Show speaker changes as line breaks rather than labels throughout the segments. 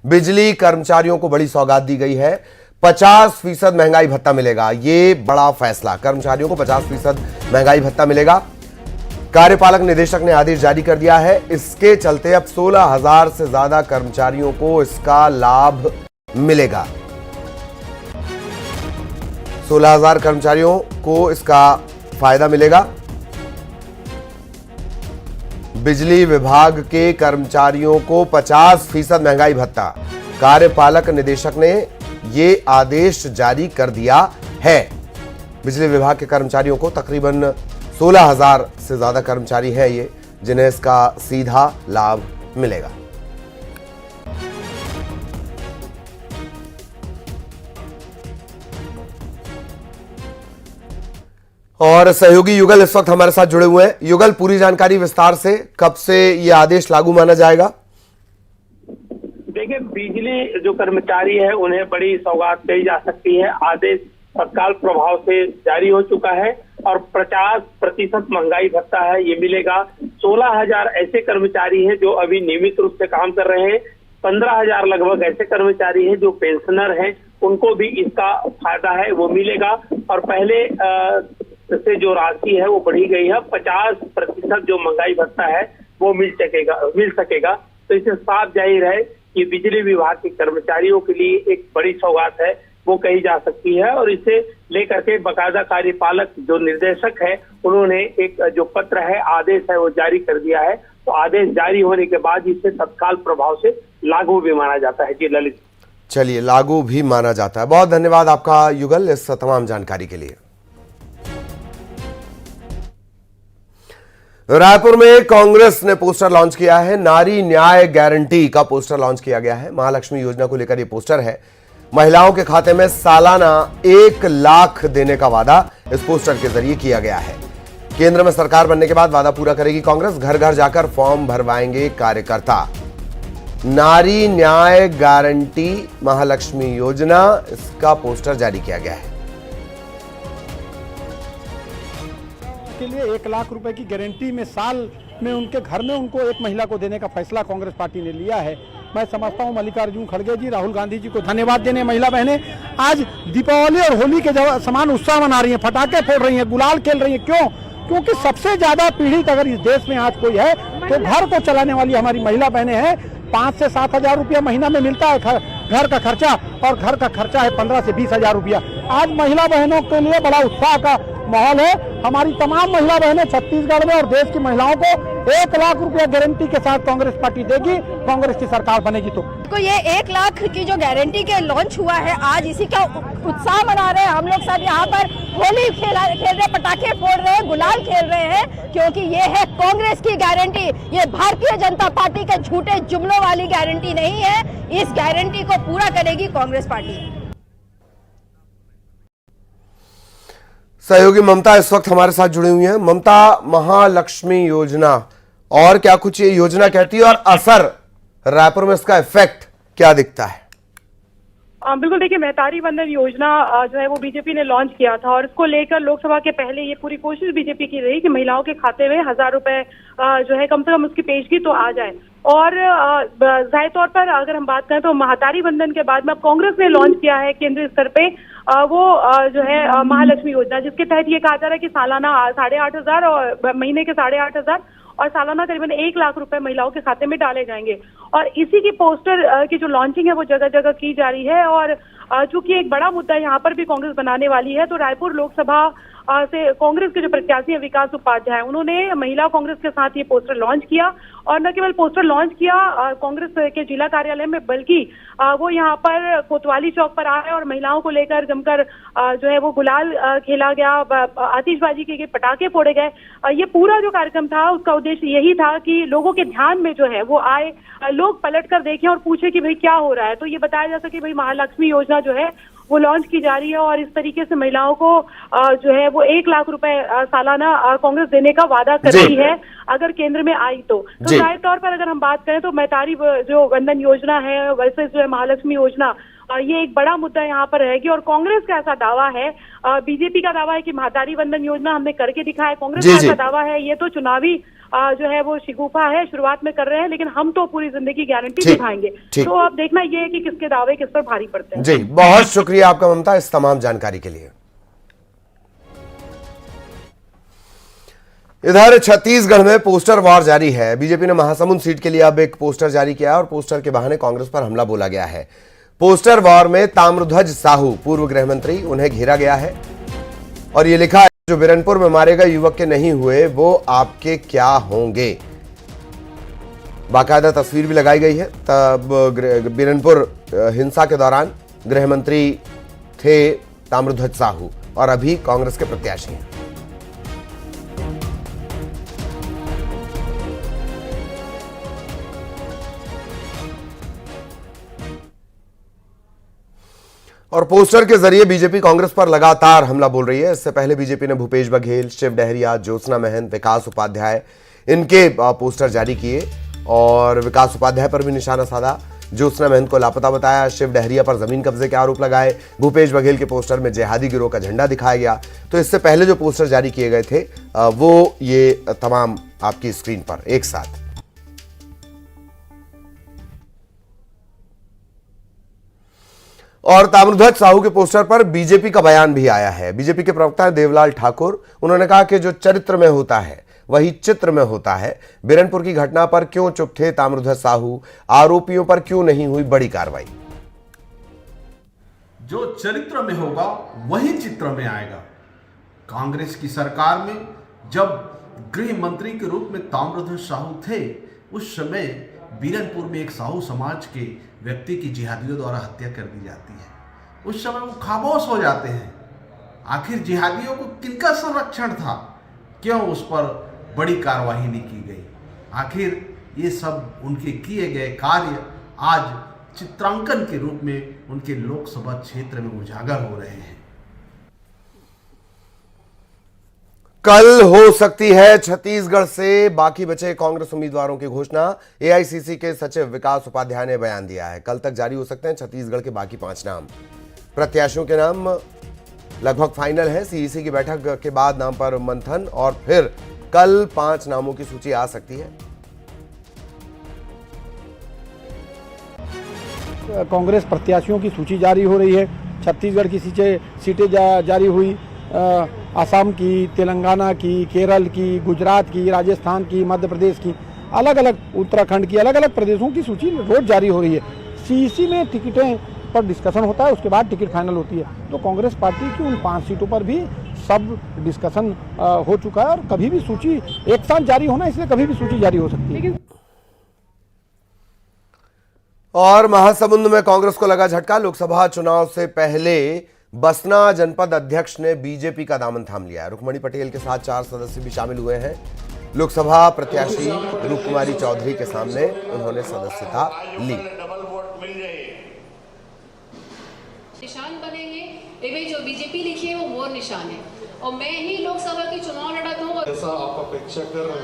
बिजली कर्मचारियों को बड़ी सौगात दी गई है। 50% महंगाई भत्ता मिलेगा। ये बड़ा फैसला, कर्मचारियों को 50% महंगाई भत्ता मिलेगा। कार्यपालक निदेशक ने आदेश जारी कर दिया है। इसके चलते अब 16,000 से ज्यादा कर्मचारियों को इसका लाभ मिलेगा। 16,000 कर्मचारियों को इसका फायदा मिलेगा। बिजली विभाग के कर्मचारियों को 50% महंगाई भत्ता, कार्यपालक निदेशक ने ये आदेश जारी कर दिया है। बिजली विभाग के कर्मचारियों को तकरीबन 16,000 से ज्यादा कर्मचारी हैं ये, जिन्हें इसका सीधा लाभ मिलेगा। और सहयोगी युगल इस वक्त हमारे साथ जुड़े हुए हैं। युगल, पूरी जानकारी विस्तार से, कब से ये आदेश लागू माना जाएगा?
देखिए, बिजली जो कर्मचारी है उन्हें बड़ी सौगात कही जा सकती है। आदेश तत्काल प्रभाव से जारी हो चुका है और 50% महंगाई भत्ता है ये मिलेगा। 16,000 ऐसे कर्मचारी हैं जो अभी नियमित रूप से काम कर रहे हैं। 15,000 लगभग ऐसे कर्मचारी हैं जो पेंशनर हैं, उनको भी इसका फायदा है वो मिलेगा। और पहले से जो राशि है वो बढ़ी गई है। 50% जो महंगाई भत्ता है वो मिल सकेगा। तो इससे साफ जाहिर है कि बिजली विभाग के कर्मचारियों के लिए एक बड़ी सौगात है वो कही जा सकती है। और इसे लेकर के बाकायदा कार्यपालक जो निर्देशक है उन्होंने एक जो पत्र है, आदेश है वो जारी कर दिया है। तो आदेश जारी होने के बाद इसे तत्काल प्रभाव से लागू भी माना जाता है। जी ललित,
चलिए, लागू भी माना जाता है। बहुत धन्यवाद आपका युगल इस तमाम जानकारी के लिए। रायपुर में कांग्रेस ने पोस्टर लॉन्च किया है। नारी न्याय गारंटी का पोस्टर लॉन्च किया गया है। महालक्ष्मी योजना को लेकर यह पोस्टर है। महिलाओं के खाते में सालाना 1 लाख देने का वादा इस पोस्टर के जरिए किया गया है। केंद्र में सरकार बनने के बाद वादा पूरा करेगी कांग्रेस। घर घर जाकर फॉर्म भरवाएंगे कार्यकर्ता। नारी न्याय गारंटी महालक्ष्मी योजना, इसका पोस्टर जारी किया गया है।
के लिए 1 लाख रुपए की गारंटी में साल में उनके घर में उनको एक महिला को देने का फैसला कांग्रेस पार्टी ने लिया है। मैं समझता हूं मल्लिकार्जुन खड़गे जी, राहुल गांधी जी को धन्यवाद देने महिला बहनें आज दीपावली और होली के समान उत्साह मना रही हैं, पटाखे फोड़ रही हैं, गुलाल खेल रही हैं। क्यों? क्योंकि सबसे ज्यादा पीड़ित अगर इस देश में आज कोई है तो घर को चलाने वाली हमारी महिला बहनें हैं। 5 से 7,000 रुपया महीना में मिलता है घर का खर्चा, और घर का खर्चा है 15 से 20,000 रुपया। आज महिला बहनों के लिए बड़ा उत्साह का माहौल है। हमारी तमाम महिला बहनें छत्तीसगढ़ में और देश की महिलाओं को 1 लाख रुपया गारंटी के साथ कांग्रेस पार्टी देगी। कांग्रेस की सरकार बनेगी तो
ये 1 लाख की जो गारंटी के लॉन्च हुआ है, आज इसी का उत्साह मना रहे हैं हम लोग सब। यहाँ पर होली खेल रहे, पटाखे फोड़ रहे हैं, गुलाल खेल रहे हैं, क्योंकि ये है कांग्रेस की गारंटी। ये भारतीय जनता पार्टी के झूठे जुमलों वाली गारंटी नहीं है। इस गारंटी को पूरा करेगी कांग्रेस पार्टी।
सहयोगी ममता इस वक्त हमारे साथ जुड़ी हुई हैं। ममता, महालक्ष्मी योजना और क्या कुछ ये योजना कहती है और असर रायपुर में इसका इफेक्ट क्या दिखता है?
बिल्कुल, देखिए, महतारी वंदन योजना जो है वो बीजेपी ने लॉन्च किया था और इसको लेकर लोकसभा के पहले ये पूरी कोशिश बीजेपी की रही कि महिलाओं के खाते में 1,000 रुपए जो है कम से कम उसकी पेशगी तो आ जाए। और जाहिर तौर पर अगर हम बात करें तो महतारी वंदन के बाद में अब कांग्रेस ने लॉन्च किया है केंद्रीय स्तर पे वो जो है महालक्ष्मी योजना, जिसके तहत ये कहा जा रहा है कि सालाना 8,500 और महीने के 8,500 और सालाना करीबन 1 लाख रुपए महिलाओं के खाते में डाले जाएंगे। और इसी की पोस्टर की जो लॉन्चिंग है वो जगह जगह की जा रही है। और चूंकि एक बड़ा मुद्दा यहाँ पर भी कांग्रेस बनाने वाली है, तो रायपुर लोकसभा से कांग्रेस के जो प्रत्याशी है विकास उपाध्याय, उन्होंने महिला कांग्रेस के साथ ये पोस्टर लॉन्च किया। और न केवल पोस्टर लॉन्च किया कांग्रेस के जिला कार्यालय में, बल्कि वो यहाँ पर कोतवाली चौक पर आए और महिलाओं को लेकर जमकर जो है वो गुलाल खेला गया, आतिशबाजी की गई, पटाखे फोड़े गए। ये पूरा जो कार्यक्रम था उसका उद्देश्य यही था कि लोगों के ध्यान में जो है वो आए, लोग पलट कर देखें और पूछे कि भाई क्या हो रहा है। तो ये बताया जा सके भाई महालक्ष्मी योजना जो है वो लॉन्च की जा रही है और इस तरीके से महिलाओं को जो है वो 1 लाख रुपए सालाना कांग्रेस देने का वादा कर रही है अगर केंद्र में आई तो जाहिर तौर पर अगर हम बात करें तो महतारी जो वंदन योजना है वर्सेस जो है महालक्ष्मी योजना, ये एक बड़ा मुद्दा यहाँ पर रहेगी। और कांग्रेस का ऐसा दावा है, बीजेपी का दावा है कि महादारी वंदन योजना हमने करके दिखाया है, कांग्रेस का ऐसा दावा है ये तो चुनावी जो है वो शिगुफा है, शुरुआत में कर रहे हैं, लेकिन हम तो पूरी जिंदगी गारंटी दिखाएंगे। तो अब देखना ये है कि किसके दावे किस पर भारी पड़ते हैं।
जी, बहुत शुक्रिया आपका ममता इस तमाम जानकारी के लिए। इधर छत्तीसगढ़ में पोस्टर वॉर जारी है। बीजेपी ने महासमुंद सीट के लिए अब एक पोस्टर जारी किया है और पोस्टर के बहाने कांग्रेस पर हमला बोला गया है। पोस्टर वॉर में ताम्रध्वज साहू पूर्व गृह मंत्री, उन्हें घेरा गया है और यह लिखा है, जो बिरनपुर में मारे गए युवक के नहीं हुए वो आपके क्या होंगे। बाकायदा तस्वीर भी लगाई गई है। तब बिरनपुर हिंसा के दौरान गृह मंत्री थे ताम्रध्वज साहू और अभी कांग्रेस के प्रत्याशी हैं। और पोस्टर के जरिए बीजेपी कांग्रेस पर लगातार हमला बोल रही है। इससे पहले बीजेपी ने भूपेश बघेल, शिव डहरिया, ज्योत्सना महंत, विकास उपाध्याय, इनके पोस्टर जारी किए और विकास उपाध्याय पर भी निशाना साधा। ज्योत्सना महंत को लापता बताया, शिव डहरिया पर जमीन कब्जे के आरोप लगाए, भूपेश बघेल के पोस्टर में जिहादी गिरोह का झंडा दिखाया गया। तो इससे पहले जो पोस्टर जारी किए गए थे वो ये तमाम आपकी स्क्रीन पर एक साथ। और ताम्रध्वज साहू के पोस्टर पर बीजेपी का बयान भी आया है। बीजेपी के प्रवक्ता देवलाल ठाकुर, उन्होंने कहा कि जो चरित्र में होता है वही चित्र में होता है। बिरनपुर की घटना पर क्यों चुप थे ताम्रध्वज साहू, आरोपियों पर क्यों नहीं हुई बड़ी कार्रवाई।
जो चरित्र में होगा वही चित्र में आएगा। कांग्रेस की सरकार में जब गृह मंत्री के रूप में ताम्रध्वज साहू थे, उस समय बिरनपुर में एक साहू समाज के व्यक्ति की जिहादियों द्वारा हत्या कर दी जाती है। उस समय वो खामोश हो जाते हैं। आखिर जिहादियों को किनका संरक्षण था, क्यों उस पर बड़ी कार्रवाई नहीं की गई। आखिर ये सब उनके किए गए कार्य आज चित्रांकन के रूप में उनके लोकसभा क्षेत्र में उजागर हो रहे हैं।
कल हो सकती है छत्तीसगढ़ से बाकी बचे कांग्रेस उम्मीदवारों की घोषणा। एआईसीसी के सचिव विकास उपाध्याय ने बयान दिया है, कल तक जारी हो सकते हैं छत्तीसगढ़ के बाकी 5 नाम। प्रत्याशियों के नाम लगभग फाइनल है। सीईसी की बैठक के बाद नाम पर मंथन और फिर कल 5 नामों की सूची आ सकती है।
कांग्रेस प्रत्याशियों की सूची जारी हो रही है। छत्तीसगढ़ की सीटें जारी हुई, असम की, तेलंगाना की, केरल की, गुजरात की, राजस्थान की, मध्य प्रदेश की, अलग अलग उत्तराखंड की, अलग अलग प्रदेशों की सूची रोज जारी हो रही है। सीईसी में टिकटें पर डिस्कशन होता है, उसके बाद टिकट फाइनल होती है। तो कांग्रेस पार्टी की उन 5 सीटों पर भी सब डिस्कशन हो चुका है और कभी भी सूची एक साथ जारी होना, इसलिए कभी भी सूची जारी हो सकती है।
और महासमुंद में कांग्रेस को लगा झटका। लोकसभा चुनाव से पहले बसना जनपद अध्यक्ष ने बीजेपी का दामन थाम लिया है। रुक्मणी पटेल के साथ 4 सदस्य भी शामिल हुए हैं। लोकसभा प्रत्याशी रूपकुमारी चौधरी के सामने उन्होंने सदस्यता ली।
निशान बने हैं, जो बीजेपी लिखी है वो मोर निशान है और मैं ही लोकसभा के चुनाव लड़ता हूँ। ऐसा आप अपेक्षा कर रहे हैं।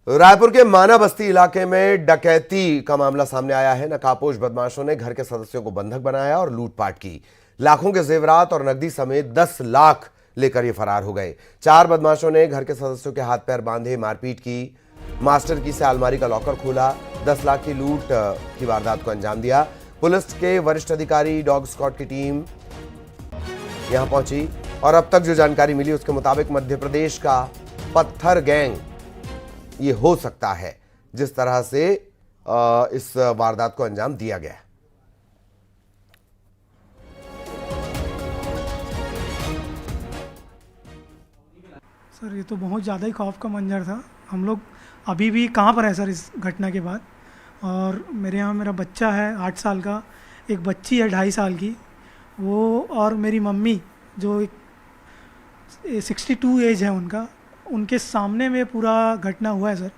रायपुर के माना बस्ती इलाके में डकैती का मामला सामने आया है। नकाबपोश बदमाशों ने घर के सदस्यों को बंधक बनाया और लूटपाट की। लाखों के जेवरात और नकदी समेत 10 लाख लेकर ये फरार हो गए। 4 बदमाशों ने घर के सदस्यों के हाथ पैर बांधे, मारपीट की, मास्टर की से अलमारी का लॉकर खोला, 10 लाख की लूट की वारदात को अंजाम दिया। पुलिस के वरिष्ठ अधिकारी, डॉग स्क्वाड की टीम यहां पहुंची और अब तक जो जानकारी मिली उसके मुताबिक मध्य प्रदेश का पत्थर गैंग ये हो सकता है जिस तरह से इस वारदात को अंजाम दिया गया।
सर ये तो बहुत ज़्यादा ही खौफ का मंजर था। हम लोग अभी भी कहाँ पर है सर इस घटना के बाद। और मेरे यहाँ मेरा बच्चा है 8 साल का, एक बच्ची है 2.5 साल की, वो और मेरी मम्मी जो 62 एज है उनका, उनके सामने में पूरा घटना हुआ है सर।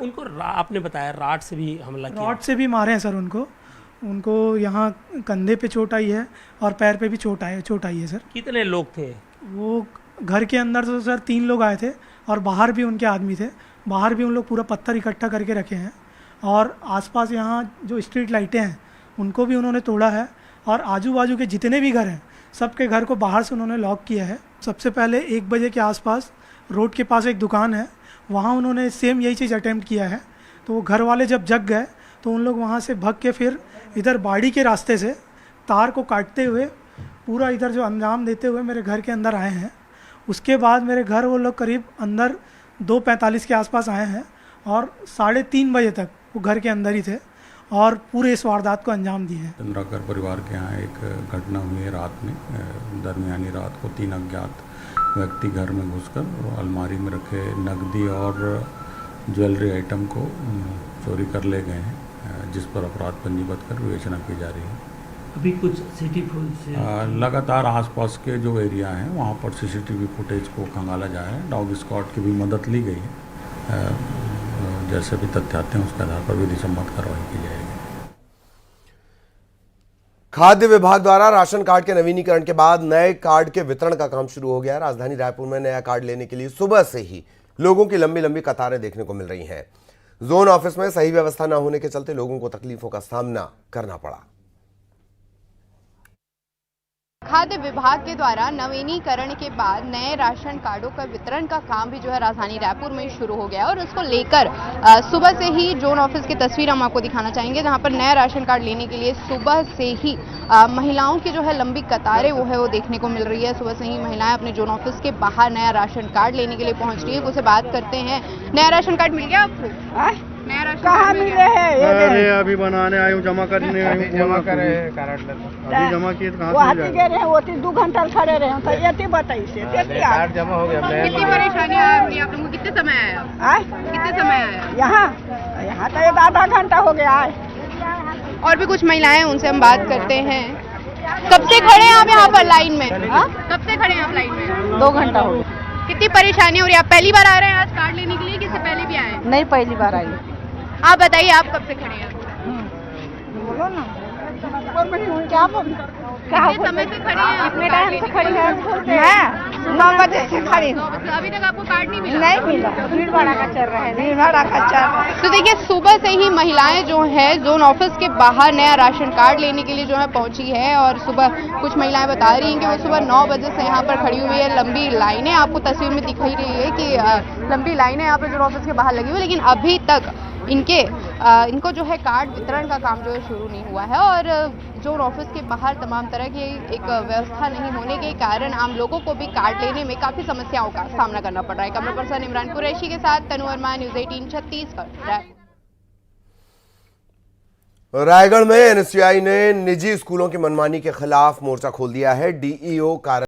उनको आपने बताया राड से भी हमला किया।
रॉड से भी मारे हैं सर उनको यहाँ कंधे पे चोट आई है और पैर पे भी चोट आई है सर।
कितने लोग थे?
वो घर के अंदर तो सर 3 लोग आए थे और बाहर भी उनके आदमी थे। बाहर भी उन लोग पूरा पत्थर इकट्ठा करके रखे हैं और आसपास यहाँ जो स्ट्रीट लाइटें हैं उनको भी उन्होंने तोड़ा है। और आजू बाजू के जितने भी घर हैं सबके घर को बाहर से उन्होंने लॉक किया है। सबसे पहले 1 बजे के आसपास रोड के पास एक दुकान है, वहाँ उन्होंने सेम यही चीज़ अटेम्प्ट किया है। तो वो घर वाले जब जग गए तो उन लोग वहाँ से भाग के फिर इधर बाड़ी के रास्ते से तार को काटते हुए पूरा इधर जो अंजाम देते हुए मेरे घर के अंदर आए हैं। उसके बाद मेरे घर वो लोग करीब अंदर 2:45 के आसपास आए हैं और 3:30 बजे तक वो घर के अंदर ही थे और पूरे इस वारदात को अंजाम दिए हैं।
चंद्राकर परिवार के यहाँ एक घटना हुई है रात में, दरमियानी रात को 3 अज्ञात व्यक्ति घर में घुसकर अलमारी में रखे नकदी और ज्वेलरी आइटम को चोरी कर ले गए हैं, जिस पर अपराध पंजीबद्ध कर विवेचना की जा रही है।
अभी कुछ सिटी
लगातार आसपास के जो एरिया हैं वहाँ पर सीसीटीवी फुटेज को खंगाला जा रहा है। डॉग स्क्वाड की भी मदद ली गई है। जैसे भी तथ्य आते हैं उसके आधार पर विधि सम्मत कार्रवाई की जाएगी।
खाद्य विभाग द्वारा राशन कार्ड के नवीनीकरण के बाद नए कार्ड के वितरण का काम शुरू हो गया है। राजधानी रायपुर में नया कार्ड लेने के लिए सुबह से ही लोगों की लंबी लंबी कतारें देखने को मिल रही हैं। जोन ऑफिस में सही व्यवस्था न होने के चलते लोगों को तकलीफों का सामना करना पड़ा।
खाद्य विभाग के द्वारा नवीनीकरण के बाद नए राशन कार्डों का वितरण का काम भी जो है राजधानी रायपुर में शुरू हो गया और उसको लेकर सुबह से ही जोन ऑफिस की तस्वीर हम आपको दिखाना चाहेंगे, जहां पर नया राशन कार्ड लेने के लिए सुबह से ही महिलाओं की जो है लंबी कतारें वो देखने को मिल रही है। सुबह से ही महिलाएं अपने जोन ऑफिस के बाहर नया राशन कार्ड लेने के लिए पहुंच रही है। उनसे बात करते हैं। नया राशन कार्ड मिल गया आपको? नया राशन
कहाँ मिल रहे हैं?
अरे अभी बनाने आए हूँ, जमा करने आए हूँ, जमा करे अभी जमा किए तो कहाँ से
गए रहे वो 2 घंटा खड़े रहे तो ये बताइए से
कार्ड जमा हो गया।
कितनी परेशानी आई आप लोगों को? कितने समय आया? कितने समय आया
यहाँ तो 1 आधा घंटा हो गया है।
और भी कुछ महिलाएं, उनसे हम बात करते हैं। कब से खड़े हैं आप यहाँ पर लाइन में? कब से खड़े हैं आप लाइन में?
2 घंटा हो गया।
कितनी परेशानी हो रही है? आप पहली बार आ रहे हैं आज कार्ड लेने के लिए, किससे पहले भी आए?
नहीं, पहली बार आई।
आप बताइए, आप कब से खड़े हैं?
बोलो ना, क्या बोल
समय से खड़े हैं?
कितने टाइम से खड़ी है? 9 बजे से खड़ी।
अभी तक आपको कार्ड नहीं मिला?
नहीं मिला। भीड़ भड़ाका चल रहा है, भीड़ भड़ाका चल रहा है।
तो देखिए, सुबह से ही महिलाएं जो है जोन ऑफिस के बाहर नया राशन कार्ड लेने के लिए जो है पहुंची है और सुबह कुछ महिलाएं बता रही हैं कि वो सुबह 9 बजे से यहाँ पर खड़ी हुई है। लंबी लाइनें आपको तस्वीर में दिख ही रही है कि लंबी लाइनें यहाँ पर जोन ऑफिस के बाहर लगी हुई, लेकिन अभी तक इनको जो है कार्ड वितरण का काम जो है शुरू नहीं हुआ है। और जोन ऑफिस के बाहर तमाम तरह की एक व्यवस्था नहीं होने के कारण आम लोगों को भी कार्ड लेने में काफी समस्याओं का सामना करना पड़ रहा है। कैमरा पर्सन इमरान कुरैशी के साथ तनु वर्मा, न्यूज़ 18 छत्तीसगढ़।
रायगढ़ में एनएसयूआई ने निजी स्कूलों की मनमानी के खिलाफ मोर्चा खोल दिया है। डीईओ कार्यालय